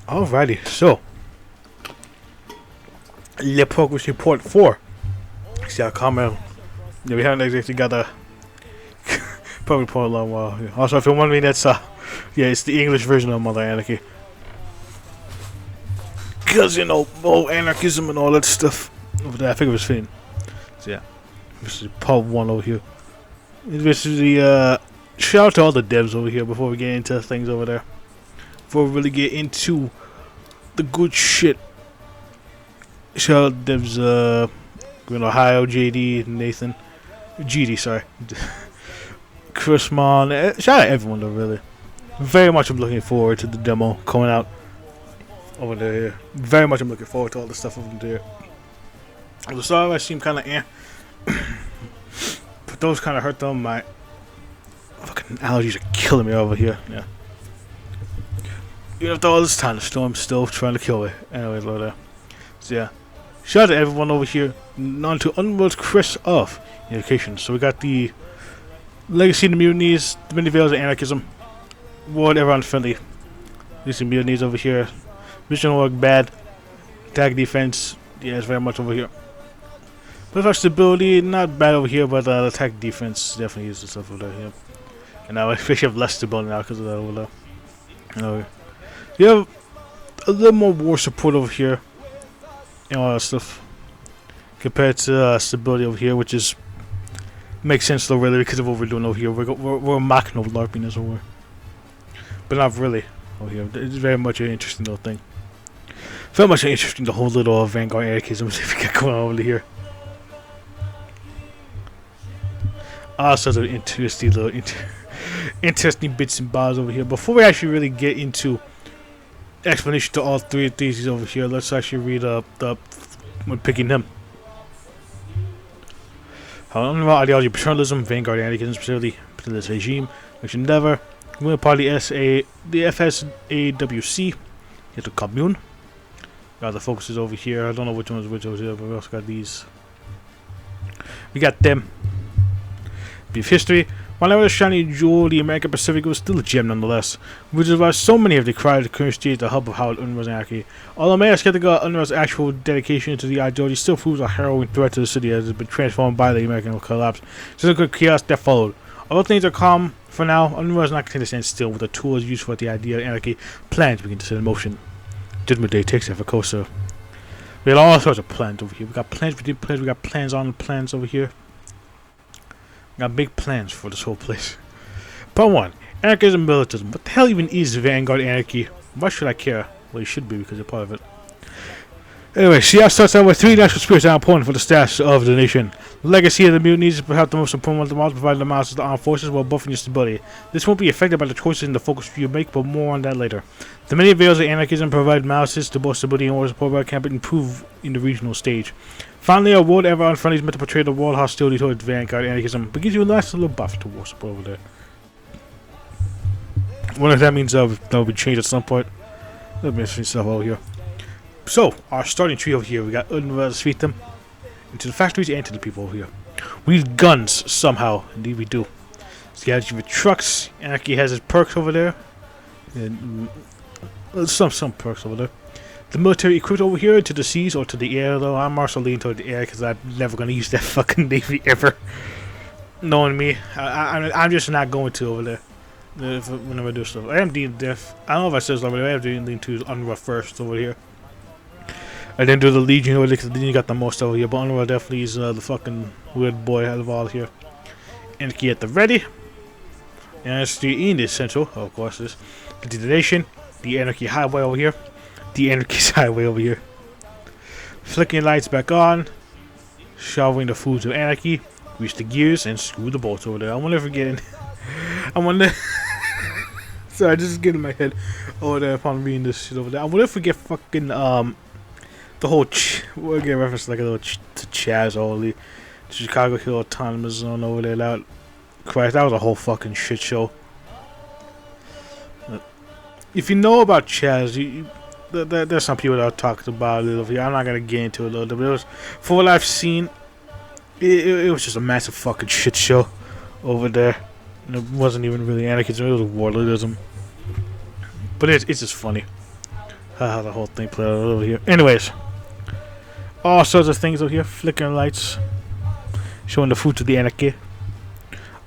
Alrighty, so the progress report for Seattle Commune. Yeah, we haven't exactly got a progress report in a long while. Yeah. Also, if you're wondering, that's yeah, it's the English version of Mother Anarchy. Cause you know, anarchism and all that stuff over there. I think it was fitting. So yeah, this is part one over here. This is the shout out to all the devs over here before we get into things over there. Before we really get into the good shit. Shout out devs, Ohio, JD, Nathan, GD, sorry, Chris Mon. Shout out everyone though, really. Very much I'm looking forward to the demo coming out over there. Very much I'm looking forward to all the stuff over there. The song I seem kind of but those kind of hurt them. My fucking allergies are killing me over here. Yeah. Even after all this time, the storm's still trying to kill me. Anyways, over there. So yeah. Shout out to everyone over here. On to Unworld's Chris of Unification. So we got the Legacy of the Mutinies, the Many Veils of Anarchism, World Everyone Friendly. Legacy of the Mutinies over here. Mission work bad. Attack defense, yeah, it's very much over here. Political stability, not bad over here, but attack defense definitely is the stuff over there. Yeah. And now I actually have less stability now because of that over there. Anyway, you have a little more war support over here. And all that stuff compared to stability over here, which is makes sense though, really, because of what we're doing over here. We're mocking over LARPing as well, but not really over here. It's very much an interesting little thing. Very much interesting the whole little Vanguard anarchism if we get going on over here. All sorts of interesting little interesting bits and bobs over here. Before we actually really get into explanation to all three of these over here, let's actually read when picking them. However, ideology, paternalism, Vanguard anarchism, specifically paternalist regime, which endeavor, Women Party the FSAWC, Seattle Commune. Got the focuses over here. I don't know which one's which over here, but we also got these. We got them. Brief history. While never a shiny jewel, the American Pacific was still a gem nonetheless, which is why so many have decried the current state the hub of how UNRWA's anarchy. Although many are skeptical, UNRWA's actual dedication to the ideology still proves a harrowing threat to the city as it has been transformed by the American collapse. Since the chaos that followed. Although things are calm for now, UNRWA is not content to stand still with the tools used for the idea of anarchy plans begin to set in motion. Judgment Day takes it for Costa. We got all sorts of plans over here. We got plans within plans, we got plans on the plans over here. We got big plans for this whole place. Part 1. Anarchism and militism. What the hell even is Vanguard anarchy? Why should I care? Well, you should be because you're part of it. Anyway, Seattle starts out with 3 national spirits that are important for the status of the nation. The legacy of the mutinies is perhaps the most important one of them all, providing the miles to the armed forces while buffing your stability. This won't be affected by the choices and the focus you make, but more on that later. The many veils of anarchism provide malices to both stability and order support, but can improve in the regional stage. Finally, a world ever unfriendly is meant to portray the world hostility towards Vanguard anarchism, but gives you a nice little buff to war support over there. I wonder if that means that will be changed at some point. That'll be interesting stuff over here. So, our starting tree over here, we got UNRWA to feed them into the factories and to the people over here. We need guns somehow, indeed we do. Strategy with trucks, Anarchy has its perks over there. And some perks over there. The military equipped over here to the seas or to the air, though. I'm also leaning toward the air because I'm never going to use that fucking navy ever. Knowing me, I'm just not going to over there. Whenever I do stuff. I am leaning deaf. I don't know if I said this already, I have to lean to UNRWA first over here. I didn't do the Legion over there because the Legion got the most over here, but UNRWA definitely is the fucking weird boy out of all here. Anarchy at the ready. Anarchy in the essential, of course, is the nation, the Anarchy highway over here, the Anarchy's highway over here. Flicking lights back on, shoveling the foods of Anarchy, grease the gears, and screw the bolts over there. I wonder if we're getting. I wonder. Sorry, just getting my head over there upon reading this shit over there. I wonder if we get fucking the whole we'll get reference to like a little to Chaz or the Chicago Hill Autonomous Zone over there. That Christ, that was a whole fucking shit show. If you know about Chaz, there's some people that have talked about it over here. I'm not gonna get into it a little bit, but it was, for what I've seen, it was just a massive fucking shit show over there. And it wasn't even really anarchism, it was warlordism. But it's just funny. How the whole thing played out over here. Anyways, all sorts of things over here. Flickering lights, showing the fruits of the anarchy.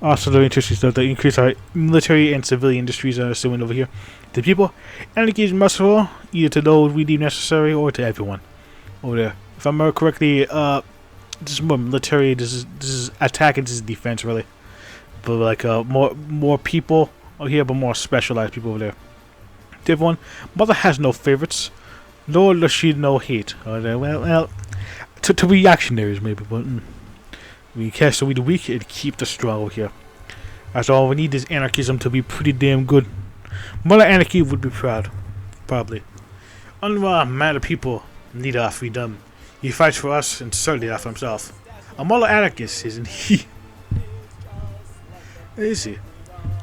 Also, the interesting stuff that increase our military and civilian industries are assuming over here. To people, anarchy is merciful either to those we deem necessary or to everyone over there. If I remember correctly, this is more military. This is attack and this is defense, really. But like more people over here, but more specialized people over there. To everyone, Mother has no favorites, nor does she no hate. Well, to reactionaries maybe, but we cast away the weak and keep the strong over here. That's all we need is anarchism to be pretty damn good. Mother Anarchy would be proud, probably. Unruh man of people need our freedom. He fights for us and certainly not for himself. A Mother Anarchist, isn't he? Is he?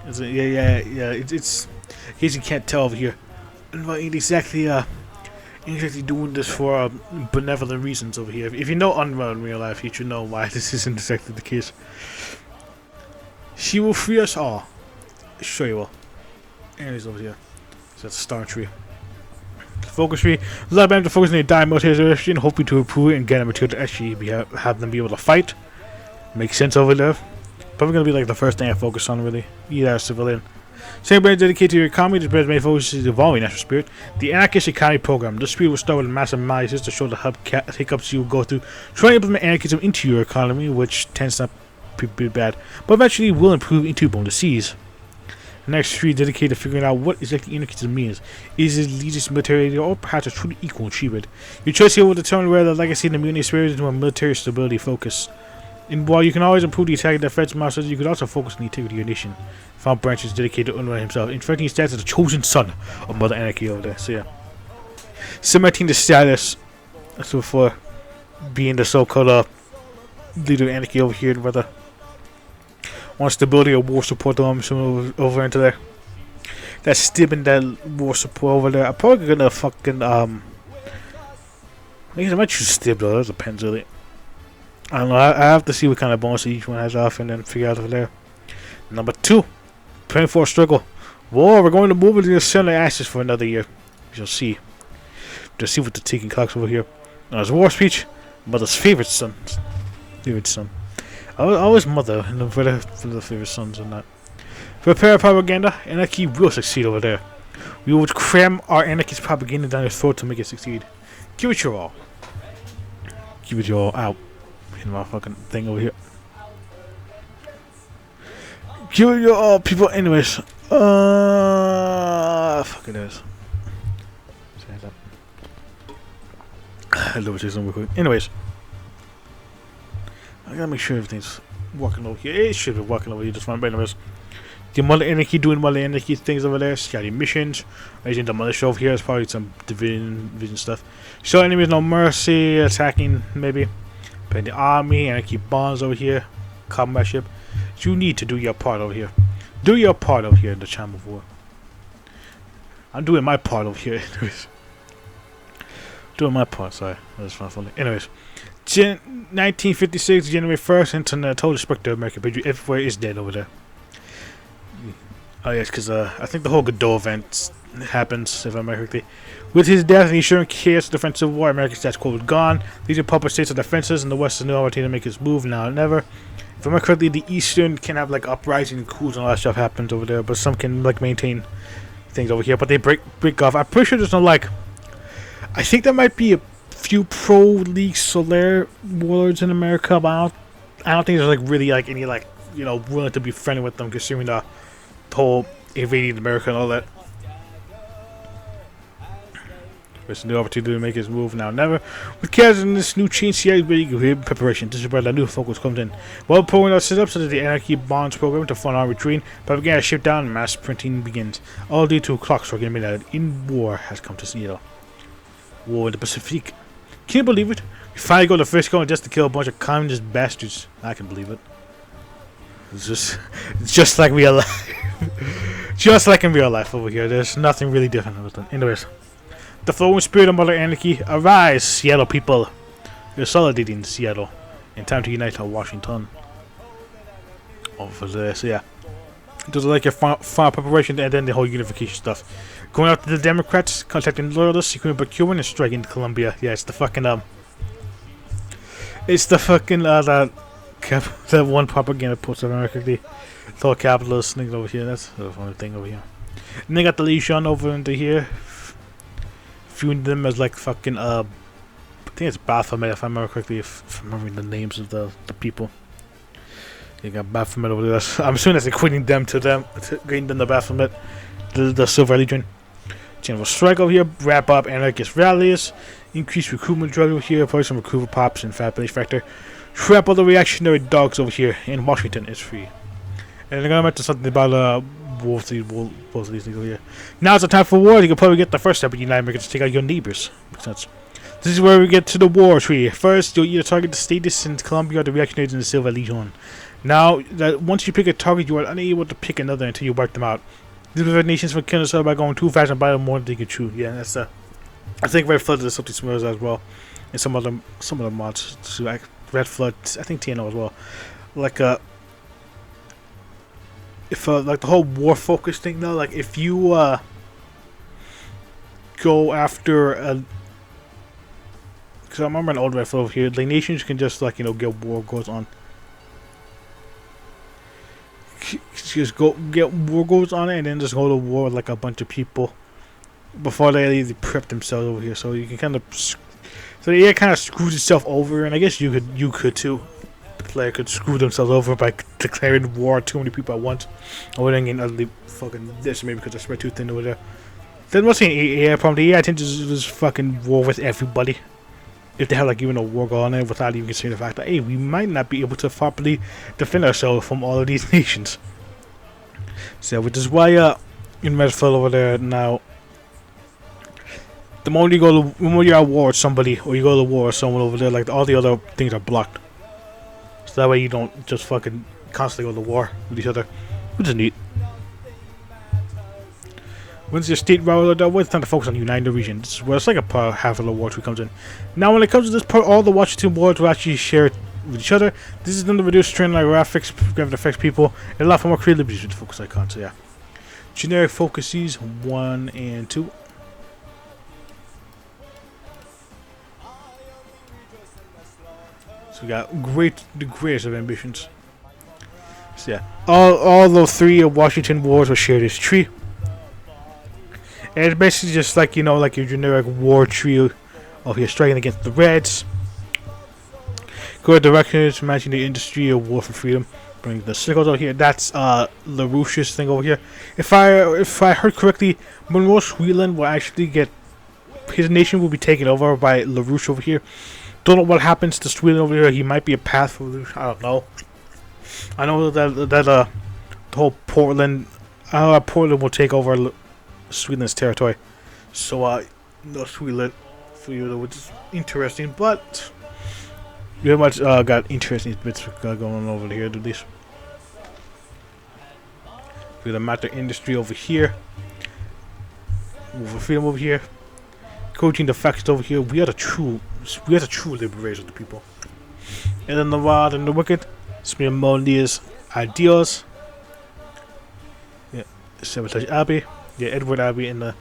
Yeah. It's. In case you can't tell over here, Unruh ain't exactly doing this for benevolent reasons over here. If you know Unruh in real life, you should know why this isn't exactly the case. She will free us all. Sure you will. Anyways, over here. So that's a star tree. Focus tree. A lot of them to focus on the dire motivation, hoping to improve it and get a material to actually have them be able to fight. Makes sense over there. Probably gonna be like the first thing I focus on, really. Either a civilian. Same brand dedicated to your economy, this brand's main focus is evolving national spirit. The Anarchist Economy Program. This spirit will start with massive analysis to show the hiccups you will go through trying to implement anarchism into your economy, which tends not to be bad, but eventually will improve into the seas. The next three dedicated to figuring out what exactly anarchism means. Is it leaders military or perhaps a truly equal achievement? Your choice here will determine whether the legacy and the immunity spirit into a military stability focus. And while you can always improve the attack and defense masters, you could also focus on the integrity of your nation. Found branches dedicated to Unruh himself, infecting his status as the chosen son of Mother Anarchy over there. So yeah. Cementing the status so for being the so-called leader of Anarchy over here, whether on stability or war support over into there. That's stibbing that war support over there. I'm probably gonna fucking I might choose stib though, that depends really. I don't know, I have to see what kind of bonus each one has off and then figure out over there. Number 2. Praying for a struggle. War, we're going to move into the center ashes for another year. We shall see. Just see what the taking clocks over here. Now his war speech, Mother's favorite son. Always Mother for the favorite sons and that. Prepare propaganda, anarchy will succeed over there. We will cram our anarchist propaganda down your throat to make it succeed. Give it your all. Give it your all out. In my fucking thing over here. Give it your all, people. Anyways, fuck it is. I love to say something real quick. Anyways, I gotta make sure everything's walking over here. It should be walking over here just fine. But anyways, the Mother Anarchy doing Mother Anarchy things over there. Scouting missions. Raising the militia over here. It's probably some division stuff. Show enemies no mercy. Attacking maybe. Playing the army. Anarchy bonds over here. Comradeship. You need to do your part over here. Do your part over here in the Chamber of War. I'm doing my part over here. Anyways. Doing my part, sorry. That's not funny. Anyways. 1956, January 1st, Internet total specter of American patriot everywhere is dead over there. Oh yes, because I think the whole Godot event happens, if I remember correctly. With his death and ensuring chaos defensive war, American status quo was gone. These are puppet states of defenses, and the West is no opportunity to make its move now or never. If I remember correctly, the Eastern can have like uprising and coups and all that stuff happens over there, but some can like maintain things over here, but they break off. I'm pretty sure there's no like. I think there might be a few pro-League Solaire warlords in America, but I don't think there's like really like any like willing to be friendly with them, considering the whole invading America and all that. There's a new opportunity to make his move now or never. With chaos in this new change, Seattle ready preparation. This is where the new focus comes in. While pulling out set up so that the Anarchy Bonds program to fund our retreat, propaganda ship down and mass printing begins. All due to a clock striking midnight. In war has come to Seattle. War in the Pacific. Can you believe it? We finally go to Frisco just to kill a bunch of communist bastards. I can believe it. It's just like real life. Just like in real life over here. There's nothing really different about it. Anyways. The flowing spirit of Mother Anarchy, arise, Seattle people. You're solidating Seattle. In time to unite our Washington. Over there, so yeah. Those are like your final preparation and then the whole unification stuff. Going after the Democrats, contacting loyalists, securing procurement, and striking Colombia. Yeah, it's the fucking it's the fucking that one propaganda post of America, the whole capitalist thing over here. That's the funny thing over here. And they got the Legion over into here, viewing them as like fucking I think it's Baphomet if I remember correctly. If I'm remembering the names of the people. You got Baphomet over there. I'm assuming that's equating them to getting them the Baphomet, the Silver Legion. General strike over here, wrap up anarchist rallies, increase recruitment drive over here, probably some recruiter pops and fat base factor. Trap all the reactionary dogs over here, and Washington is free. And they're gonna mention something about both of these things over here. Now it's the time for war. You can probably get the first step of United Americans to take out your neighbors. Makes sense. This is where we get to the war tree. First, you'll either target the statists in Colombia or the reactionaries in the Silver Legion. Now, that once you pick a target, you are unable to pick another until you wipe them out. These prevent nations from killing each other by going too fast and biting more than they can chew. Yeah, that's I think Red Flood is something similar as well, and some other mods too. Like Red Flood, I think TNO as well. Like if like the whole war focus thing though, like if you go after because I remember an old Red Flood over here, the nations can just like get war goes on. Just go get war goes on it and then just go to war with like a bunch of people before they either prep themselves over here. So you can kind of it kind of screws itself over, and I guess you could too. The player could screw themselves over by declaring war on too many people at once, or then getting utterly fucking decimated because I spread too thin over there. Then what's the AI problem? The AI tends to just fucking war with everybody. If they have like even a war going on there without even considering the fact that hey, we might not be able to properly defend ourselves from all of these nations. So which is why in Redfield over there now, the moment you're at war with somebody or you go to war with someone over there, like all the other things are blocked. So that way you don't just fucking constantly go to war with each other, which is neat. Once your state route out, it's time to focus on uniting the region. This is where it's like a part half of the war tree comes in. Now, when it comes to this part, all the Washington wards will actually share with each other. This is done to reduce strain on graphics, affects people, and allow for more creativity with the focus icon. So yeah, generic focuses 1 and 2. So we got the greatest of ambitions. So yeah, all the 3 of Washington wards will share this tree. And it's basically just like, like your generic war tree of your striking against the Reds. Go directions, matching the industry of war for freedom. Bring the circles over here. That's LaRouche's thing over here. If I heard correctly, Monroe Sweeland will actually get his nation will be taken over by LaRouche over here. Don't know what happens to Sweeland over here. He might be a path for LaRouche. I don't know. I know that the whole Portland will take over Sweeland's territory, so no Sweeland for you, which is interesting. But we have much got interesting bits going on over here. Do this. We got the matter industry over here, over freedom over here, coaching the factions over here. We are the true liberators of the people. And then the wild and the wicked, Smyrmonia's ideals. Yeah, Sabotage Abbey. Yeah, Edward Abbey and the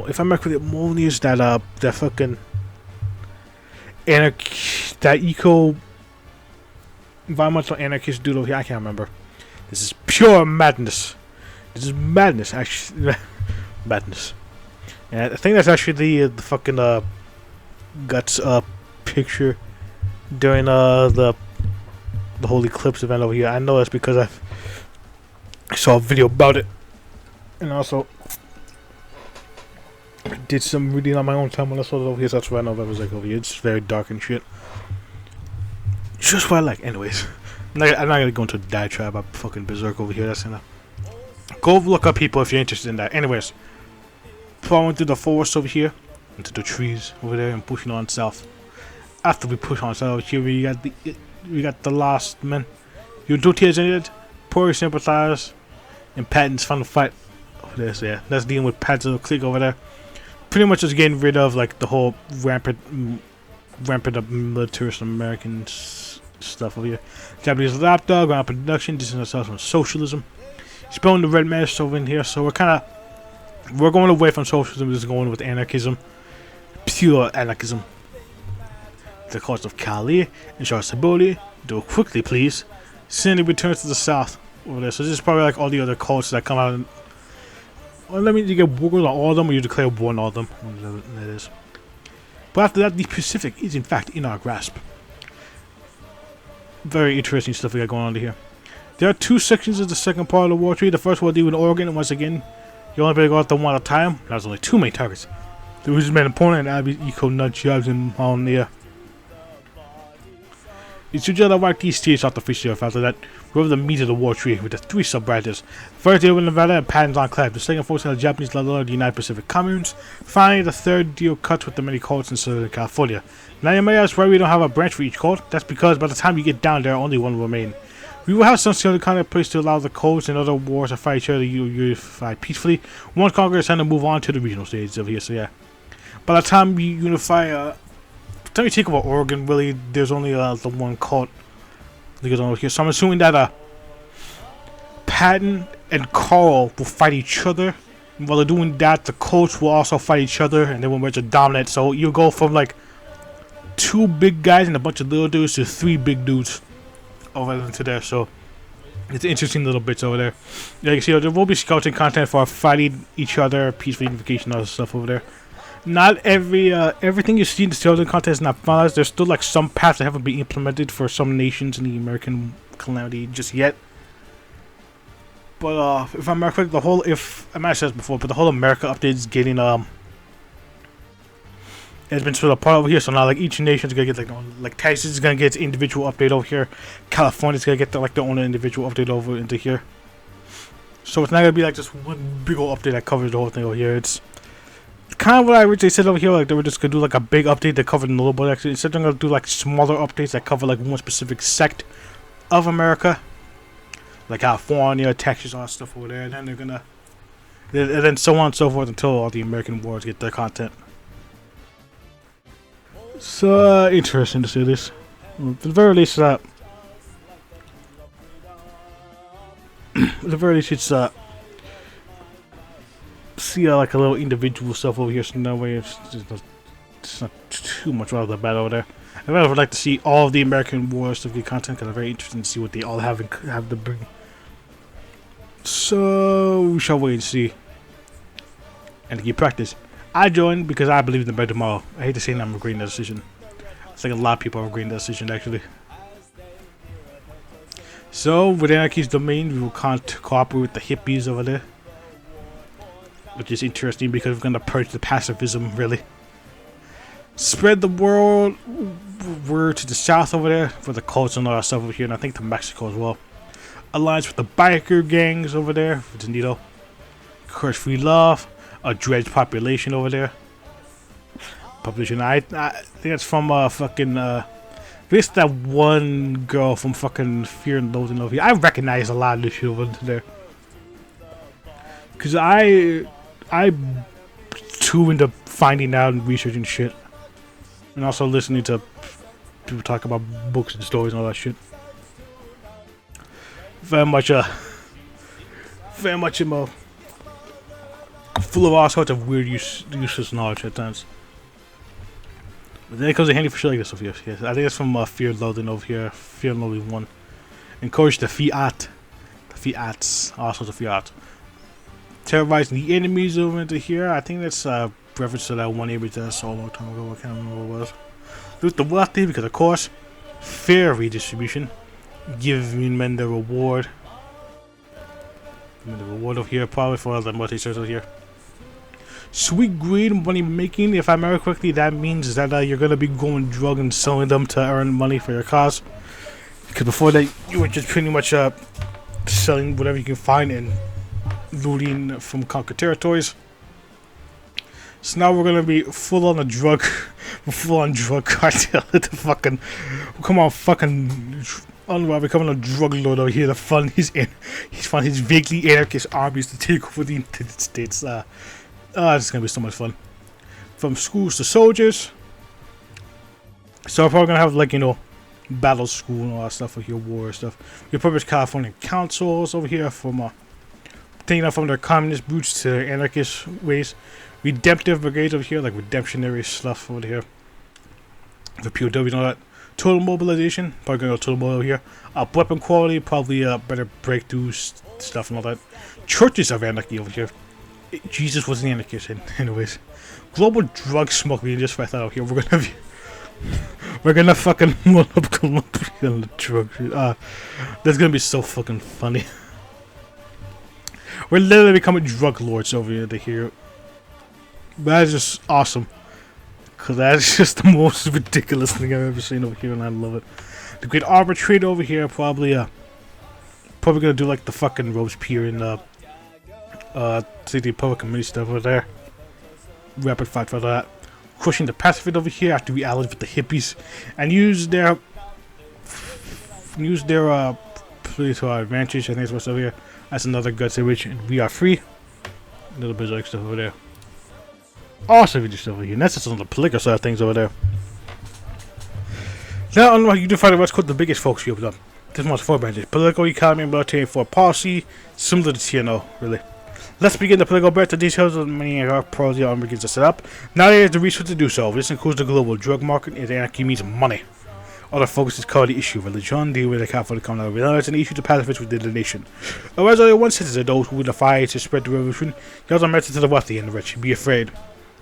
if I'm correct, Monius that fucking that eco environmental anarchist dude over here. I can't remember. This is pure madness. This is madness, actually. Madness. And I think that's actually the fucking guts picture during the whole eclipse event over here. I know that's because I saw a video about it. And also did some reading on my own time when I saw it over here, so that's why I know that was like over here. It's very dark and shit. Just what I like. Anyways, I'm not gonna go into a diatribe about fucking Berserk over here. That's enough. Go look up people if you're interested in that. Anyways, following through the forest over here, into the trees over there, and pushing on south. After we push on south here, we got the last men. Your duty is ended. Poor sympathize, and Patton's final fight. This, yeah, that's dealing with Pat's clique over there. Pretty much just getting rid of like the whole rampant up militarist American stuff over here. Japanese lapdog, ground production, distancing ourselves from socialism. Spelling the red mask over in here, so we're kind of We're going away from socialism. This is going with anarchism, pure anarchism. The coast of Cali and Charles do it quickly, please. Sandy returns to the south over there. So this is probably like all the other coasts that come out. Well, let me you get war on all of them, or you declare war on all of them. That is. But after that, the Pacific is in fact in our grasp. Very interesting stuff we got going on here. There are 2 sections of the second part of the war tree. The first will deal with Oregon, and once again, you only better go after one at a time. There's only 2 main targets. The who's been opponent and Abby eco nut jobs in on there. It's usually to wipe these states off the face of the earth. After that, we have the meat of the war tree with the 3 sub-branches. First deal with Nevada and patents on Clap. The second focus on the Japanese level of the United Pacific Communes. Finally, the third deal cuts with the many codes in Southern California. Now you may ask why we don't have a branch for each code. That's because by the time you get down there, only one will remain. We will have some sort of kind of place to allow the codes and other wars to fight each other unify peacefully. Once Congress tend to move on to the regional stages over here, so yeah. By the time we unify, by the time you take over Oregon, really, there's only the one code that goes on over here. So I'm assuming that Patton and Carl will fight each other. And while they're doing that, the codes will also fight each other, and then when we're just dominant. So you go from like 2 big guys and a bunch of little dudes to 3 big dudes over into there. So it's interesting little bits over there. Yeah, you can see there will be scouting content for fighting each other, peaceful unification, all that stuff over there. Not everything you see in the scouting content is not finalized. There's still like some paths that haven't been implemented for some nations in the American calamity just yet. But if I'm correct, the whole I might have said this before, but the whole America update is getting it's been split apart over here. So now like each nation is gonna get like Texas is gonna get its individual update over here. California's gonna get their own individual update over into here. So it's not gonna be like just one big old update that covers the whole thing over here. It's kind of what I originally said over here. Like they were just gonna do like a big update that covered a little bit. Actually, instead they're gonna do like smaller updates that cover like one specific sect of America, like California, Texas, all that stuff over there. And then they're gonna, and then so on and so forth until all the American wars get their content. So interesting to see this. At the very least, at the very least, it's see like a little individual stuff over here. So that way, it's not too much out of the battle over there. I would like to see all of the American war stuff get content because I'm very interested to see what they all have to bring. So we shall wait and see, and to keep practice. I joined because I believe in the better tomorrow. I hate to say that I'm regretting that decision. I think a lot of people are regretting that decision actually. So with Anarchy's domain, we will cooperate with the hippies over there, which is interesting because we're gonna purge the pacifism really. Spread the word to the south over there for the cults and all that stuff over here, and I think to Mexico as well. Alliance with the biker gangs over there for Donito. Encourage free love. A dredge population over there. Population. I think that's from fucking this that one girl from fucking Fear and Loathing over here. I recognize a lot of this shit over there. Cause I too into finding out and researching shit, and also listening to people talk about books and stories and all that shit. Very much full of all sorts of weird useless knowledge at times. But then it comes in handy for shit like this over here. Yes, I think it's from Fear and Loathing over here. Fear and Loathing 1. Encourage the fiat. The fiats. All sorts of fiat. Terrorizing the enemies over into here. I think that's reference to that one image that I saw a long time ago. I can't remember what it was. Loot the wealthy because of course. Fair redistribution. Giving men the reward. The reward over here probably for the multi-search over here. Sweet greed money making. If I remember correctly, that means that you're gonna be going drug and selling them to earn money for your cause. Because before that, you were just pretty much selling whatever you can find and looting from conquered territories. So now we're gonna be full on drug cartel. The fucking come on, fucking. Unwell becoming a drug lord over here to fund his vaguely anarchist armies to take over the United States. It's gonna be so much fun. From schools to soldiers. So we're probably gonna have like battle school and all that stuff over here, war stuff. We publish California councils over here from taking off from their communist roots to their anarchist ways. Redemptive brigades over here, like redemptionary stuff over here. The POW and all that. Total mobilization, probably gonna go total mobile over here. Weapon quality, probably better breakthroughs, stuff and all that. Churches of anarchy over here. Jesus was an anarchist, anyways. Global drug smuggling, just what I thought out here. We're gonna fucking roll up Colombian drugs. That's gonna be so fucking funny. We're literally becoming drug lords over here. That is just awesome. Cause that's just the most ridiculous thing I've ever seen over here, and I love it. The great arbitrator over here, probably gonna do like the fucking Robespierre in the public committee stuff over there. Rapid fight for that. Crushing the pacifist over here after we allied with the hippies and use their police to our advantage. I think that's what's over here. That's another good situation. We are free. A little bit of extra stuff over there. Awesome video stuff over here. And that's just on the political side of things over there. Now, unlike you define what's called the biggest focus you have. This one's 4 branches: political, economy, military, and foreign policy, similar to TNO, really. Let's begin the political breadth. The details of many of our pros and begins to set up. Now there is the research to do so. This includes the global drug market, and anarchy means money. Other focus is called the issue of religion, dealing with the capital coming out of violence, and the issue to pacifists within the nation. Otherwise, only one citizen, those who would defy to spread the revolution. The other message to the wealthy and the rich: be afraid.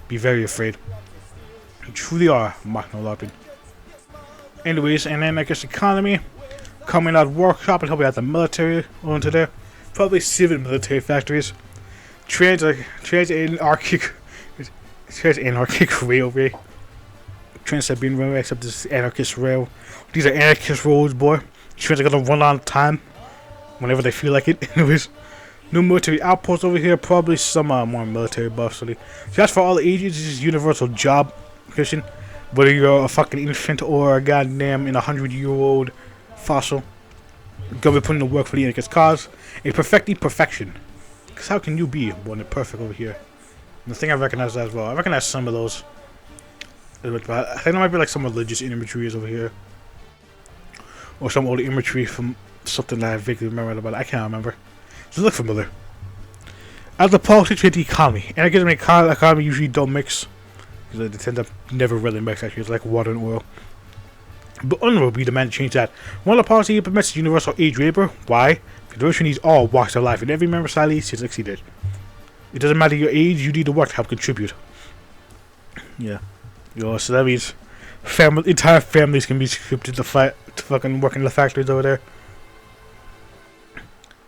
Be very afraid. You truly are, Mark no LARPing. Anyways, and then I guess economy, coming out workshop and helping out the military onto there. Probably civil military factories. Trans-anarchic railway. Trans-Siberian railway, except this is anarchist rail. These are anarchist roads, boy. Trains are gonna run on time whenever they feel like it. Anyways, new military outposts over here. Probably some more military buffs. So that's for all ages. This is universal job Christian. Whether you're a fucking infant or a goddamn 100-year-old fossil, gonna be putting the work for the anarchist cause. A perfecting perfection. Because how can you be more than perfect over here? And the thing I recognize that as well. I recognize some of those. I think there might be like some religious imagery over here. Or some old imagery from something that I vaguely remember about it. I can't remember. Does it look familiar? As the politics with the economy. Anarchism and economy usually don't mix. Because they tend to never really mix, actually. It's like water and oil. But UNRWA we demand to change that. One of the policy implements universal age labor. Why? Federation needs all walks of life, and every member sadly has succeeded. It doesn't matter your age, you need to work to help contribute. Yeah. So that means entire families can be scripted to fight to fucking work in the factories over there.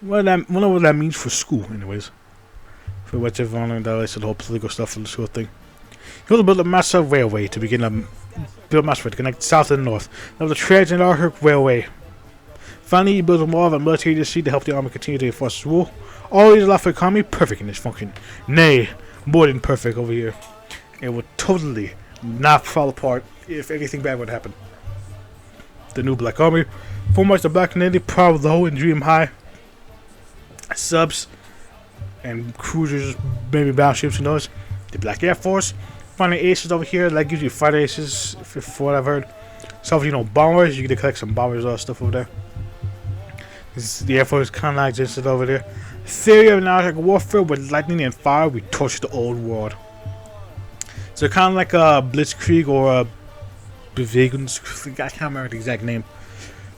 Wonder what that means for school, anyways. For whichever one that is the whole political stuff and the school thing. He will build a massive railway to begin to connect south and north. Now the Trans-Antarctic Railway. Finally, he builds a more of a military industry to help the army continue to enforce its rule. All these allow for the economy perfect in its function. Nay, more than perfect over here. It would totally not fall apart if anything bad would happen. The new Black Army, foremost the Black Navy, proud, low, and dream high. Subs and cruisers, maybe battleships, who knows. The Black Air Force, finding aces over here. That gives you fighter aces, for what I've heard. So, bombers, you can collect some bombers or stuff over there. The Air Force kind of existed over there. Theory of anarchic warfare with lightning and fire, we torch the old world. So kind of like a Blitzkrieg or a Bewegungskrieg, I can't remember the exact name.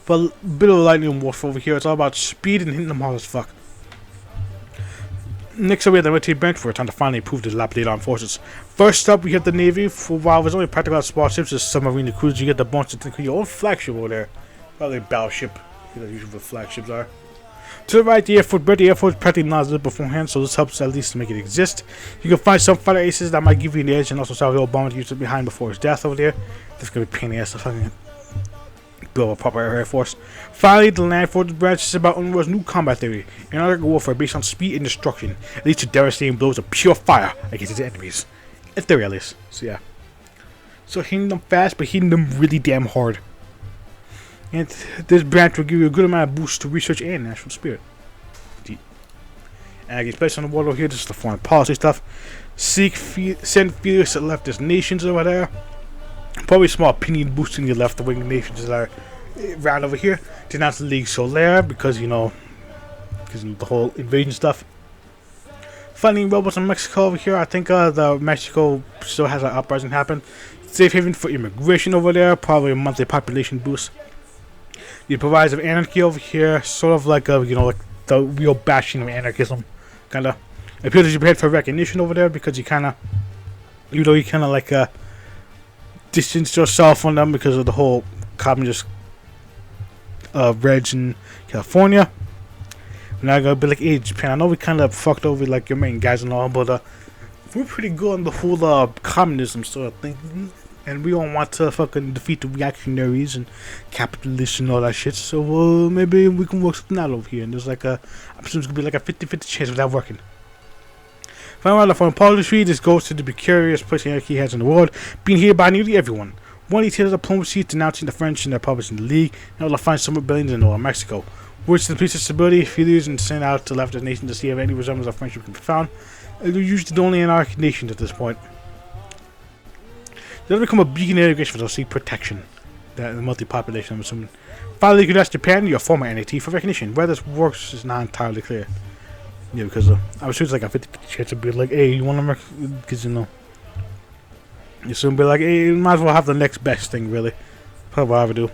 But a bit of lightning warfare over here. It's all about speed and hitting them hard as fuck. Next up we have the military branch for a time to finally improve the dilapidated armed forces. First up we have the Navy. For a while there's only practical small ships, the submarine, the cruisers. You get the bunch to create your own flagship over there. Probably a battleship. That's usually what flagships are. To the right, the Air Force, but the Air Force practically not it beforehand, so this helps at least to make it exist. You can find some fighter aces that might give you the edge, and also some of the old bombers used behind before his death over there. That's gonna be a pain in the ass to fucking build a proper Air Force. Finally, the Land Force branch is about UNRWA's new combat theory. Anarchic warfare based on speed and destruction. It leads to devastating blows of pure fire against its enemies. In theory, at least. So yeah. So hitting them fast, but hitting them really damn hard. And this branch will give you a good amount of boost to research and national spirit. And I guess based on the world over here, this is the foreign policy stuff. Send feelers to leftist nations over there. Probably small opinion boosting the left-wing nations that are around over here. Denounce the League Solaire because, because of the whole invasion stuff. Fighting rebels in Mexico over here. I think the Mexico still has an uprising happen. Safe haven for immigration over there. Probably a monthly population boost. The provides of anarchy over here. Sort of like a, like the real bashing of anarchism. Kinda appears to be prepared for recognition over there because you kinda like distance yourself from them because of the whole communist reg in California. We're not gonna be like, hey, Japan, I know we kind of fucked over like your main guys and all, but we're pretty good on the whole communism sort of thing, and we don't want to fucking defeat the reactionaries and capitalists and all that shit. So maybe we can work something out over here. And there's like I'm assuming it's gonna be like a 50-50 chance of that working. Final round of foreign policy. This goes to the precarious place anarchy has in the world, being here by nearly everyone. One detail of diplomacy denouncing the French and their publics in the League, and able to find some rebellions in northern Mexico. Words to the peace and stability, failures, and send out to leftist nations to see if any resemblance of friendship can be found. They're usually the only anarchic nations at this point. They'll become a beacon of integration for those seek protection. The multi-population, I'm assuming. Finally, you can ask Japan, your former NAT, for recognition. Whether this works is not entirely clear. Yeah, because I was sure it's like a 50-50 chance to be like, hey, you want to, because you soon be like, hey, you might as well have the next best thing, really. Probably what I would do.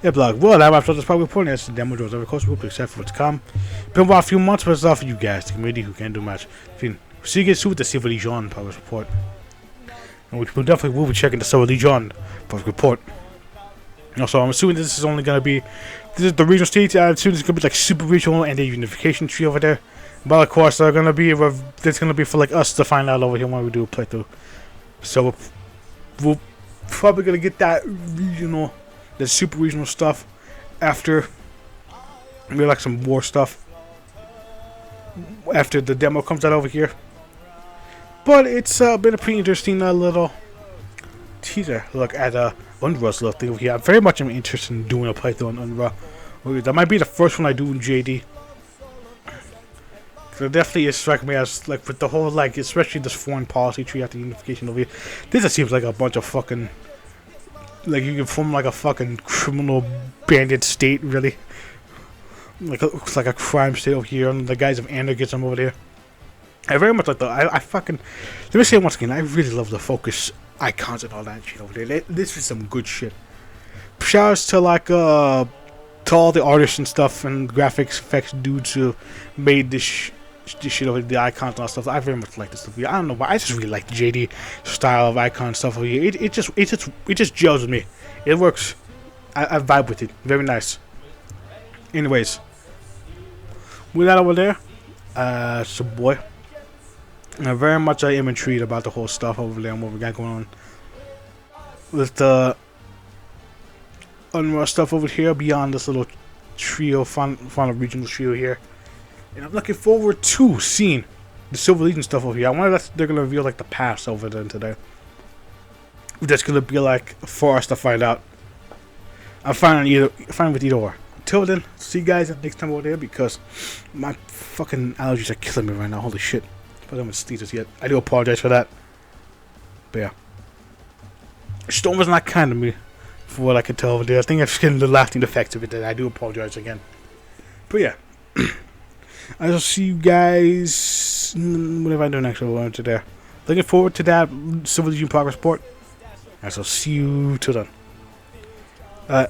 Yeah, blog. Well, that wraps up this public reporting. That's the demo draws. Of course, we'll be excited for what's to come. Been about a few months, but it's all for you guys, the community who can't do much. See you guys soon with the Civil Legion public report. And we definitely will be checking the Civil Legion public report. Also, I'm assuming this is only going to be, this is the regional state. I assume it's going to be like super regional and a unification tree over there. But of course, they're going to be, it's going to be for like us to find out over here when we do a playthrough. So we're probably going to get that regional, the super regional stuff after maybe like some war stuff after the demo comes out over here. But it's been a pretty interesting little teaser look at UNRWA's little thing over here. I'm very much interested in doing a playthrough on UNRWA. That might be the first one I do in JD. So it definitely is striking me as like with the whole like, especially this foreign policy tree after unification over here. This just seems like a bunch of fucking, like you can form like a fucking criminal bandit state, really. Looks like a crime state over here, and the guys of anarchism over there. I very much like the. I fucking. Let me say it once again. I really love the focus icons and all that shit over there. This is some good shit. Shouts to like to all the artists and stuff and graphics effects dudes who made this shit over the icons and all stuff. I very much like this stuff. I don't know why. I just really like the JD style of icon stuff over here. It just gels with me. It works. I vibe with it. Very nice. Anyways, with that over there, so boy, I very much am intrigued about the whole stuff over there and what we got going on with the UNRWA stuff over here beyond this little trio, final regional trio here. And I'm looking forward to seeing the Silver Legion stuff over here. I wonder if they're gonna reveal like the past over there today. That's gonna be like for us to find out. I'm fine with either or. Until then, see you guys next time over there because my fucking allergies are killing me right now. Holy shit. But I haven't sneezed yet. I do apologize for that. But yeah. Storm was not kind to me for what I could tell over there. I think I've getting the lasting effects of it. I do apologize again. But yeah. I will see you guys whatever I do next over there. Looking forward to that Civil Legion progress report. I shall see you till then.